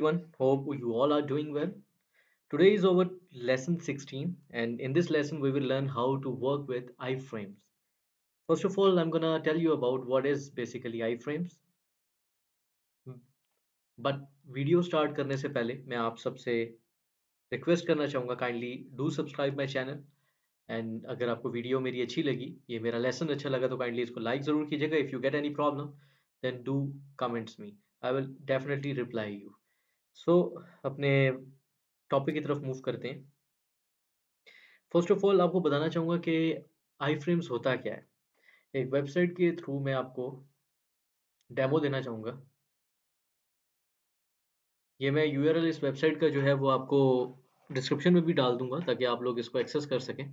everyone, hope you all are doing well. Today is our lesson 16, and in this lesson, we will learn how to work with iframes. First of all, I'm gonna tell you about what is basically iframes. But video start करने से पहले मैं आप सबसे request करना चाहूँगा kindly do subscribe my channel and अगर आपको वीडियो मेरी अच्छी लगी ये मेरा लेसन अच्छा लगा तो काइंडली इसको लाइक ज़रूर कीजिएगा if you get any problem then do comments me I will definitely reply you so अपने टॉपिक की तरफ मूव करते हैं। फर्स्ट ऑफ ऑल आपको बताना चाहूँगा कि आई फ्रेम्स होता क्या है। एक वेबसाइट के थ्रू मैं आपको डेमो देना चाहूँगा। ये मैं यूआरएल इस वेबसाइट का जो है वो आपको डिस्क्रिप्शन में भी डाल दूँगा ताकि आप लोग इसको एक्सेस कर सकें।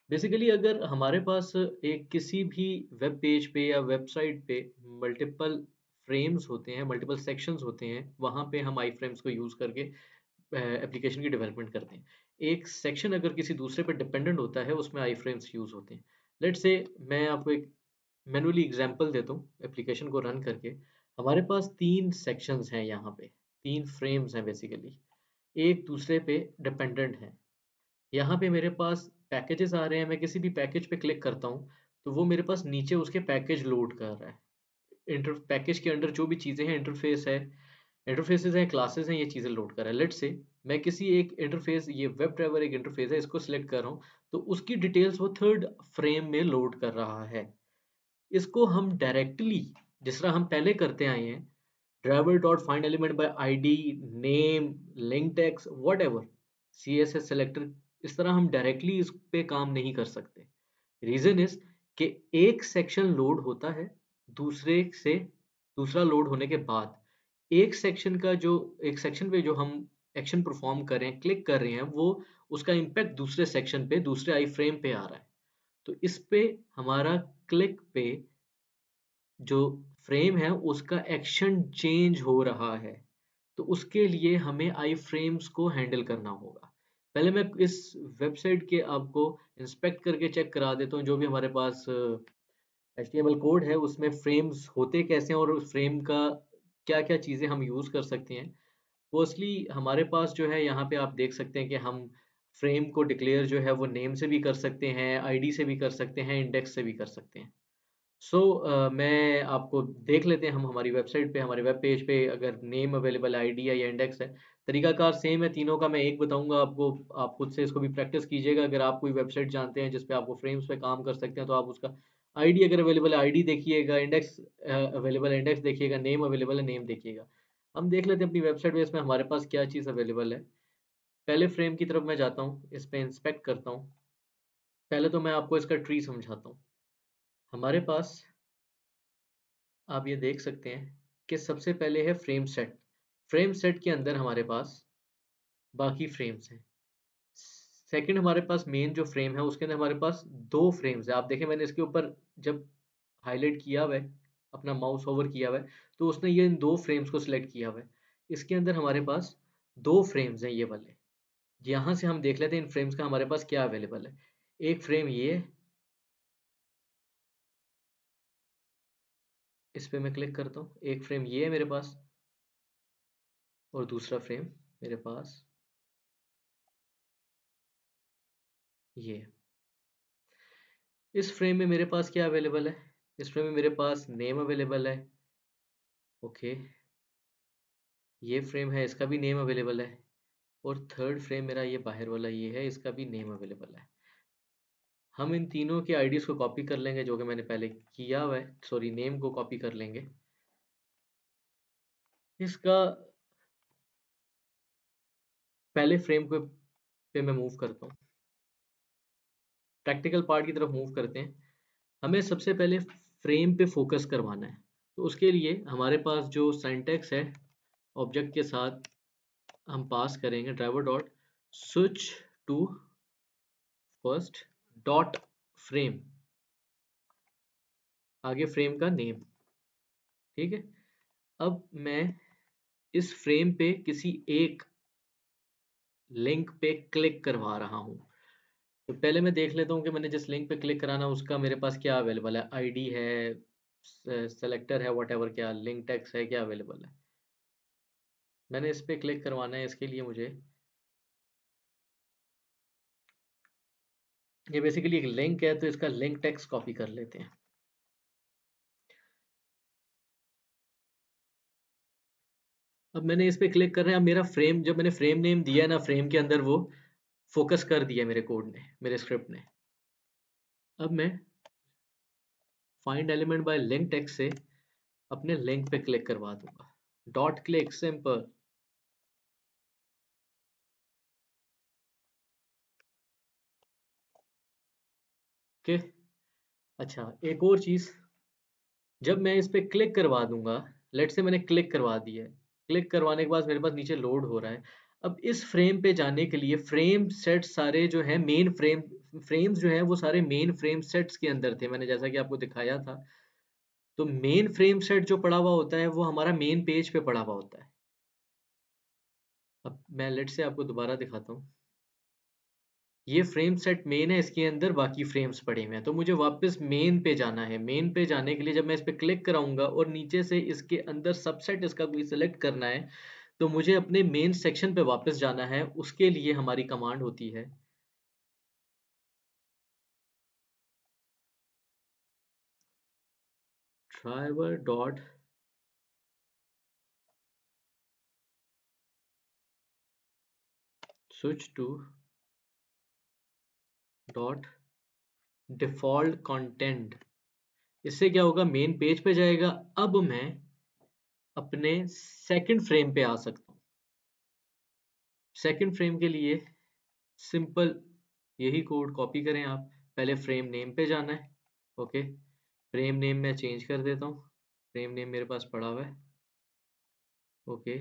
बेसिकली अगर हमारे पास एक किसी भी वेब पेज पे या वेबसाइट पे मल्टीपल फ्रेम्स होते हैं, मल्टीपल सेक्शंस होते हैं, वहाँ पे हम आई फ्रेम्स को यूज़ करके एप्लीकेशन की डेवलपमेंट करते हैं। एक सेक्शन अगर किसी दूसरे पे डिपेंडेंट होता है उसमें आई फ्रेम्स यूज़ होते हैं। लेट्स से मैं आपको एक मैनुअली एग्जांपल देता हूँ एप्लीकेशन को रन करके। हमारे पास 3 सेक्शंस हैं यहाँ पे, 3 फ्रेम्स हैं बेसिकली, एक दूसरे पे डिपेंडेंट हैं। यहाँ पे मेरे पास पैकेजेस आ रहे हैं, मैं किसी भी पैकेज पे क्लिक करता हूँ, तो वो मेरे पास नीचे उसके पैकेज लोड कर रहा है। इंटर पैकेज के अंदर जो भी चीज़ें हैं इंटरफेस है, इंटरफेसेस हैं, क्लासेस हैं, ये चीज़ें लोड कर रहा है। लेट्स से मैं किसी एक इंटरफेस ये वेब ड्राइवर एक इंटरफेस है, इसको सिलेक्ट कर रहा हूँ, तो उसकी डिटेल्स वो थर्ड फ्रेम में लोड कर रहा है। इसको हम डायरेक्टली जिस तरह हम पहले करते आए हैं, driver dot find element by ID, name, link text, whatever, CSS selector, इस तरह हम डायरेक्टली इस पे काम नहीं कर सकते। रीजन इज कि एक सेक्शन लोड होता है दूसरे से, दूसरा लोड होने के बाद एक सेक्शन पे जो हम एक्शन परफॉर्म कर रहे हैं, क्लिक कर रहे हैं, वो उसका इम्पैक्ट दूसरे सेक्शन पे, दूसरे आई फ्रेम पे आ रहा है। तो इस पे हमारा क्लिक पे जो फ्रेम है उसका एक्शन चेंज हो रहा है, तो उसके लिए हमें आई फ्रेम्स को हैंडल करना होगा। पहले मैं इस वेबसाइट के आपको इंस्पेक्ट करके चेक करा देता हूँ जो भी हमारे पास एचटीएमएल कोड है उसमें फ्रेम्स होते कैसे हैं और उस फ्रेम का क्या क्या चीज़ें हम यूज़ कर सकते हैं। फर्स्टली हमारे पास जो है यहाँ पे आप देख सकते हैं कि हम फ्रेम को डिक्लेयर जो है वो नेम से भी कर सकते हैं, आईडी से भी कर सकते हैं, इंडेक्स से भी कर सकते हैं। मैं आपको देख लेते हैं हम हमारी वेबसाइट पे, हमारे वेब पेज पे अगर नेम अवेलेबल है, आईडी है या इंडेक्स है। तरीकाकार सेम है तीनों का, मैं एक बताऊँगा आपको, आप खुद से इसको भी प्रैक्टिस कीजिएगा। अगर आप कोई वेबसाइट जानते हैं जिस पे आपको फ्रेम्स पे काम कर सकते हैं तो आप उसका आईडी अगर अवेलेबल है आईडी देखिएगा, इंडेक्स अवेलेबल है इंडेक्स देखिएगा, नेम अवेलेबल है नेम देखिएगा। हम देख लेते हैं अपनी वेबसाइट पे इसमें हमारे पास क्या चीज़ अवेलेबल है। पहले फ्रेम की तरफ मैं जाता हूँ, इस पे इंस्पेक्ट करता हूँ। पहले तो मैं आपको इसका ट्री समझाता हूँ। हमारे पास आप ये देख सकते हैं कि सबसे पहले है फ्रेम सेट। फ्रेम सेट के अंदर हमारे पास बाकी फ्रेम्स हैं। सेकंड हमारे पास मेन जो फ्रेम है उसके अंदर हमारे पास दो फ्रेम्स है। आप देखें मैंने इसके ऊपर जब हाईलाइट किया हुआ है, अपना माउस ओवर किया हुआ है, तो उसने ये इन दो फ्रेम्स को सिलेक्ट किया हुआ है। इसके अंदर हमारे पास दो फ्रेम्स हैं ये वाले। यहाँ से हम देख लेते हैं इन फ्रेम्स का हमारे पास क्या अवेलेबल है। एक फ्रेम ये है, इस पे मैं क्लिक करता हूँ। एक फ्रेम ये है मेरे पास और दूसरा फ्रेम मेरे पास ये है। इस फ्रेम में मेरे पास क्या अवेलेबल है? इस फ्रेम में मेरे पास नेम अवेलेबल है। ओके, ये फ्रेम है, इसका भी नेम अवेलेबल है। और थर्ड फ्रेम मेरा ये बाहर वाला ये है, इसका भी नेम अवेलेबल है। हम इन तीनों के आईडीज को कॉपी कर लेंगे जो कि मैंने पहले किया हुआ है, सॉरी नेम को कॉपी कर लेंगे। इसका पहले फ्रेम को पे मैं मूव करता हूँ, प्रैक्टिकल पार्ट की तरफ मूव करते हैं। हमें सबसे पहले फ्रेम पे फोकस करवाना है, तो उसके लिए हमारे पास जो सिंटैक्स है ऑब्जेक्ट के साथ हम पास करेंगे driver dot switch to first dot frame, आगे फ्रेम का नेम। ठीक है, अब मैं इस फ्रेम पे किसी एक लिंक पे क्लिक करवा रहा हूँ। तो पहले मैं देख लेता हूँ कि मैंने जिस लिंक पे क्लिक कराना उसका मेरे पास क्या अवेलेबल है, आईडी है, सेलेक्टर है, व्हाटएवर, क्या लिंक टेक्स्ट है, क्या अवेलेबल है। मैंने इस पे क्लिक करवाना है, इसके लिए मुझे ये बेसिकली एक लिंक है, तो इसका लिंक टेक्स्ट कॉपी कर लेते हैं। अब मैंने इस पे क्लिक कर रहे हैं। अब मेरा फ्रेम, जब मैंने फ्रेम नेम दिया है ना, फ्रेम के अंदर वो फोकस कर दिया मेरे कोड ने, मेरे स्क्रिप्ट ने। अब मैं find element by link text से अपने लिंक पे क्लिक करवा दूंगा। Dot click, simple. ओके। अच्छा, एक और चीज, जब मैं इस पे क्लिक करवा दूंगा, लेट से मैंने क्लिक करवा दिया है, क्लिक करवाने के बाद मेरे पास नीचे लोड हो रहा है। अब इस फ्रेम पे जाने के लिए फ्रेम सेट सारे जो है मेन फ्रेम्स जो है वो सारे मेन फ्रेम सेट्स के अंदर थे, मैंने जैसा कि आपको दिखाया था। तो मेन फ्रेम सेट जो पड़ा हुआ होता है वो हमारा मेन पेज पे पड़ा हुआ होता है। अब मैं लेट से आपको दोबारा दिखाता हूँ। ये फ्रेम सेट मेन है, इसके अंदर बाकी फ्रेम्स पड़े हुए हैं। तो मुझे वापस मेन पे जाना है। मेन पे जाने के लिए जब मैं इस पे क्लिक कराऊंगा और नीचे से इसके अंदर सबसेट इसका कोई सिलेक्ट करना है, तो मुझे अपने मेन सेक्शन पे वापस जाना है। उसके लिए हमारी कमांड होती है driver dot switch to dot default content. इससे क्या होगा, मेन पेज पे जाएगा। अब मैं अपने सेकंड फ्रेम पे आ सकता हूँ। सेकंड फ्रेम के लिए सिंपल यही कोड कॉपी करें आप। पहले फ्रेम नेम पे जाना है। ओके, फ्रेम नेम मैं चेंज कर देता हूँ। फ्रेम नेम मेरे पास पड़ा हुआ है। ओके,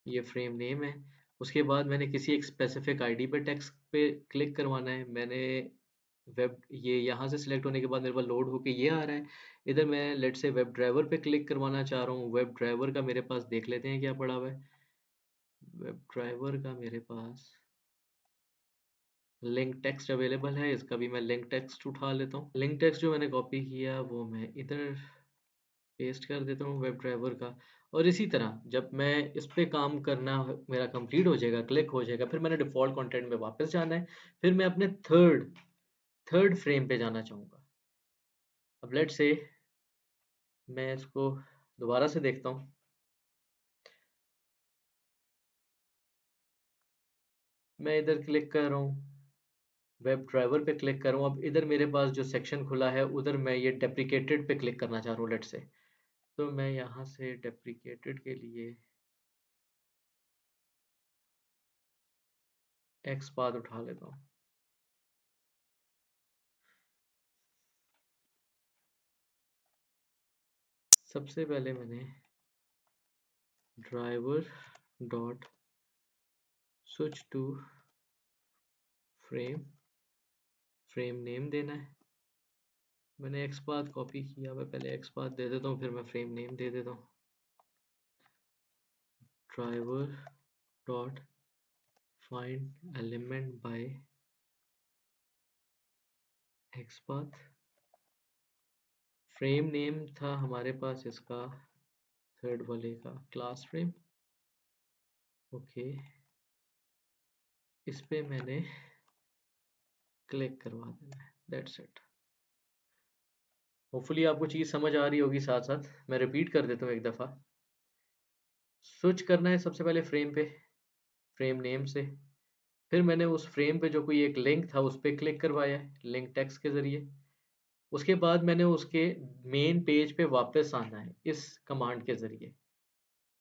ये फ्रेम नेम है। उसके बाद मैंने किसी एक स्पेसिफिक आईडी पे टेक्स्ट पे क्लिक करवाना है। मैंने वेब, ये यहाँ से सिलेक्ट होने के बाद मेरे पास लोड होके ये आ रहा है। इधर मैं लेट से वेब ड्राइवर पे क्लिक करवाना चाह रहा हूँ। वेब ड्राइवर का मेरे पास देख लेते हैं क्या पड़ा हुआ है। वेब ड्राइवर का मेरे पास लिंक टेक्स्ट अवेलेबल है। इसका भी मैं लिंक टेक्स्ट उठा लेता हूँ। लिंक टेक्स्ट जो मैंने कॉपी किया वो मैं इधर पेस्ट कर देता हूँ वेब ड्राइवर का। और इसी तरह जब मैं इस पे काम करना मेरा कंप्लीट हो जाएगा, क्लिक हो जाएगा, फिर मैंने डिफॉल्ट कंटेंट में वापस जाना है। फिर मैं अपने थर्ड फ्रेम पे जाना चाहूँगा। अब लेट से मैं इसको दोबारा से देखता हूँ। मैं इधर क्लिक कर रहा हूँ, वेब ड्राइवर पे क्लिक कर रहा हूँ। अब इधर मेरे पास जो सेक्शन खुला है उधर मैं ये डेप्रिकेटेड पे क्लिक करना चाह रहा हूँ लेट से। तो मैं यहाँ से डेप्रिकेटेड के लिए एक्स पाथ उठा लेता हूँ। सबसे पहले मैंने driver dot switch to frame, frame name देना है। मैंने एक्स पाथ कॉपी किया हुआ, पहले एक्स पाथ दे देता हूँ, फिर मैं फ्रेम नेम दे देता हूँ। Driver dot find element by x path. Frame name था हमारे पास इसका थर्ड वाले का क्लास फ्रेम। ओके, इस पे मैंने क्लिक करवा देना है। That's it. होपफुली आपको चीज़ समझ आ रही होगी। साथ साथ मैं रिपीट कर देता हूँ एक दफ़ा। स्विच करना है सबसे पहले फ्रेम पे, फ्रेम नेम से। फिर मैंने उस फ्रेम पे जो कोई एक लिंक था उस पर क्लिक करवाया है लिंक टेक्स्ट के ज़रिए। उसके बाद मैंने उसके मेन पेज पे वापस आना है इस कमांड के ज़रिए।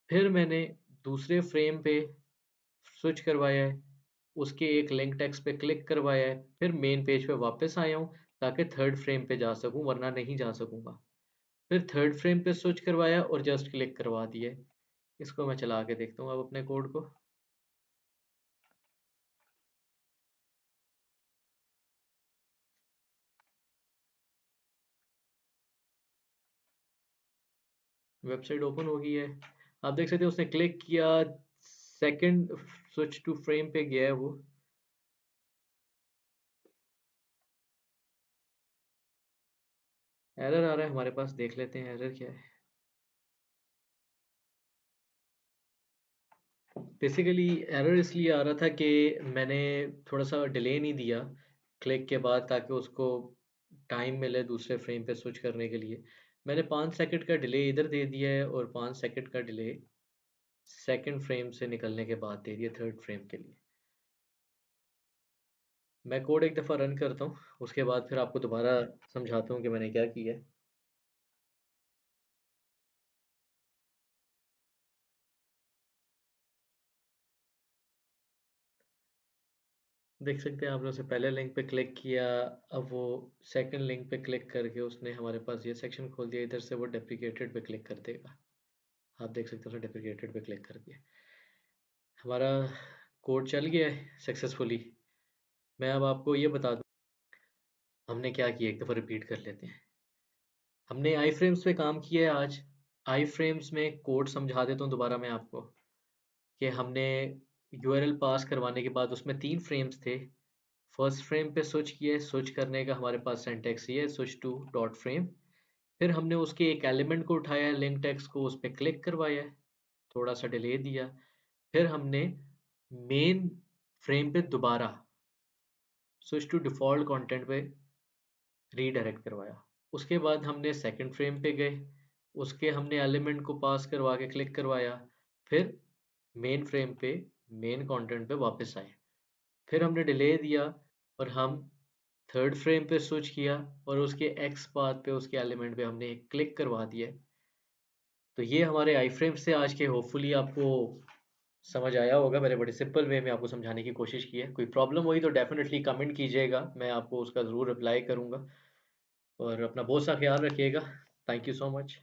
फिर मैंने दूसरे फ्रेम पे स्विच करवाया है, उसके एक लिंक टेक्स्ट पे क्लिक करवाया है। फिर मेन पेज पे वापस आया हूँ ताकि थर्ड फ्रेम पे जा सकूँ, वरना नहीं जा सकूँगा। फिर थर्ड फ्रेम पे स्विच करवाया और जस्ट क्लिक करवा दिया। इसको मैं चला के देखता हूँ अब अपने कोड को। वेबसाइट ओपन हो गई है। आप देख सकते हैं उसने क्लिक किया, सेकंड स्विच टू फ्रेम पे गया है वो। एरर आ रहा है हमारे पास, देख लेते हैं एरर क्या है। बेसिकली एरर इसलिए आ रहा था कि मैंने थोड़ा सा डिले नहीं दिया क्लिक के बाद, ताकि उसको टाइम मिले दूसरे फ्रेम पे स्विच करने के लिए। मैंने 5 सेकंड का डिले इधर दे दिया है और 5 सेकंड का डिले सेकंड फ्रेम से निकलने के बाद दे दिया थर्ड फ्रेम के लिए। मैं कोड एक दफ़ा रन करता हूँ, उसके बाद फिर आपको दोबारा समझाता हूँ कि मैंने क्या किया है। देख सकते हैं आपने उसे पहले लिंक पे क्लिक किया, अब वो सेकंड लिंक पे क्लिक करके उसने हमारे पास ये सेक्शन खोल दिया। इधर से वो डेप्रिकेटेड पे क्लिक कर देगा। आप देख सकते हो उसने डेप्रिकेटेड पे क्लिक कर दिया। हमारा कोड चल गया है सक्सेसफुली। मैं अब आपको ये बता दूं हमने क्या किया, एक दफ़ा रिपीट कर लेते हैं। हमने आई फ्रेम्स पे काम किया है आज। आई फ्रेम्स में कोड समझा देता हूँ दोबारा मैं आपको, कि हमने यूआरएल पास करवाने के बाद उसमें 3 फ्रेम्स थे। फर्स्ट फ्रेम पे स्विच किया है, स्विच करने का हमारे पास सिंटैक्स ये है, स्विच टू डॉट फ्रेम। फिर हमने उसके एक एलिमेंट को उठाया, लिंक टेक्स्ट को, उस पर क्लिक करवाया है, थोड़ा सा डिले दिया। फिर हमने मेन फ्रेम पे दोबारा स्विच टू डिफ़ॉल्ट कंटेंट पे रीडायरेक्ट करवाया। उसके बाद हमने सेकंड फ्रेम पे गए, उसके हमने एलिमेंट को पास करवा के क्लिक करवाया। फिर मेन फ्रेम पे मेन कंटेंट पे वापस आए। फिर हमने डिले दिया और हम थर्ड फ्रेम पे स्विच किया और उसके एक्स पाथ पे उसके एलिमेंट पे हमने क्लिक करवा दिया। तो ये हमारे आई फ्रेम्स से आज के। होपफुली आपको समझ आया होगा। मैंने बड़े सिंपल वे में आपको समझाने की कोशिश की है। कोई प्रॉब्लम हुई तो डेफिनेटली कमेंट कीजिएगा, मैं आपको उसका ज़रूर रिप्लाई करूँगा। और अपना बहुत सा ख्याल रखिएगा। Thank you so much.